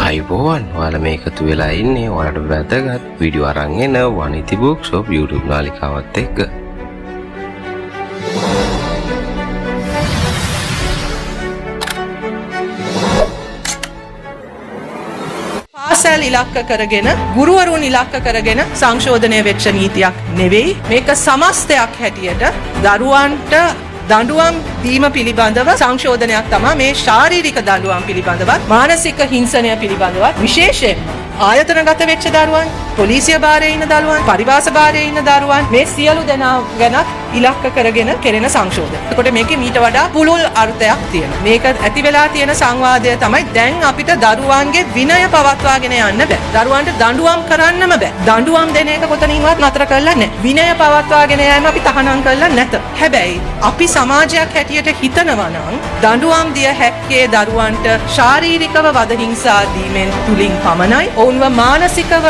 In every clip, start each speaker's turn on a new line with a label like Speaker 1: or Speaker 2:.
Speaker 1: අයිබෝවන් ඔයාලා මේ එකතු වෙලා ඉන්නේ ඔයාලට වැදගත් වීඩියෝ අරන් එන වනිති බුක්ෂොප් YouTube නාලිකාවත් එක්ක.
Speaker 2: පාසල් ඉලක්ක කරගෙන ගුරුවරුන් ඉලක්ක කරගෙන සංශෝධනය වෙච්ච නීතියක් නෙවෙයි. මේක සමස්තයක් හැටියට දරුවන්ට දඬුවම් දීම පිළිබඳව සංශෝධනයක් තමයි මේ ශාරීරික දඬුවම් පිළිබඳවත් මානසික හිංසනය පිළිබඳවත් විශේෂයෙන් ආයතනගත වෙච්ච දරුවන්, පොලිසිය භාරයේ ඉන්න දරුවන්, පරිවාස භාරයේ ඉන්න දරුවන් මේ සියලු දෙනා ගැන ඉලක්ක කරගෙන කෙරෙන සංශෝධනය. එතකොට මේකේ මීට වඩා පුළුල් අර්ථයක් තියෙනවා. මේක ඇති වෙලා තියෙන සංවාදය තමයි දැන් අපිට දරුවන්ගේ විනය පවත්වාගෙන යන්න බෑ. දරුවන්ට දඬුවම් කරන්නම බෑ. දඬුවම් දෙන එක කොතනින්වත් නතර කරලා නැහැ. විනය පවත්වාගෙන යෑම අපි තහනම් කරලා නැත. හැබැයි අපි සමාජයක් හැටියට හිතනවා නම් දඬුවම් දිය හැක්කේ දරුවන්ට ශාරීරිකව වද හිංසා දීමෙන් තුලින් පමණයි. ඔවුන්ව මානසිකව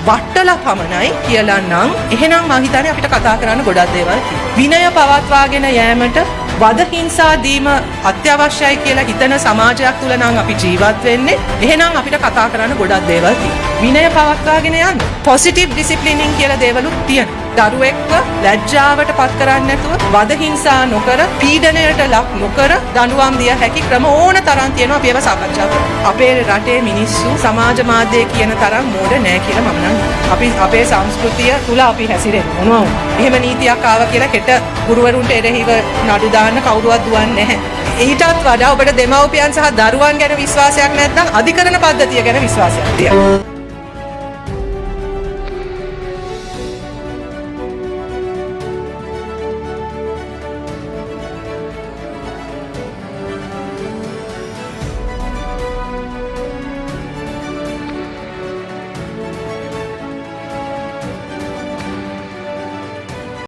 Speaker 2: වට්ටලා පමණයි කියලා නම් එහෙනම් මම හිතන්නේ අපිට කතා කරන්න ගොඩක් දේවල් තියෙනවා. විනය පවත්වාගෙන යෑමට වද හිංසා දීම අත්‍යවශ්‍යයි කියලා හිතන සමාජයක් තුල නම් අපි ජීවත් වෙන්නේ. එහෙනම් අපිට කතා කරන්න ගොඩක් දේවල් තියෙනවා. විනය පවත්වාගෙන යන්න පොසිටිව් ඩිසිප්ලිනින් කියලා දේවලුත් තියෙනවා. දරුවෙක්ව ලැජ්ජාවට පත් කරන්නේ නැතුව වද හිංසා නොකර පීඩනයට ලක් නොකර දඬුවම් දිය හැකි ක්‍රම ඕන තරම් තියෙනවා. අපි ඒවා සාකච්ඡා කරමු. අපේ රටේ මිනිස්සු සමාජ මාධ්‍යයේ කියන තරම් මෝඩ නෑ කියලා මම නම් අපි අපේ සංස්කෘතිය තුල අපි හැසිරෙන්නේ මොනවා වුණත්. එහෙම නීතියක් ආවා කියලා හෙට ගුරුවරුන්ට එරෙහිව නඩු දාන්න කවුරුවත් දුවන්නේ නැහැ. ඊටත් වඩා ඔබට දෙමව්පියන් සහ දරුවන් ගැන විශ්වාසයක් නැත්නම් අධිකරණ පද්ධතිය ගැන විශ්වාසයක් තියෙනවා.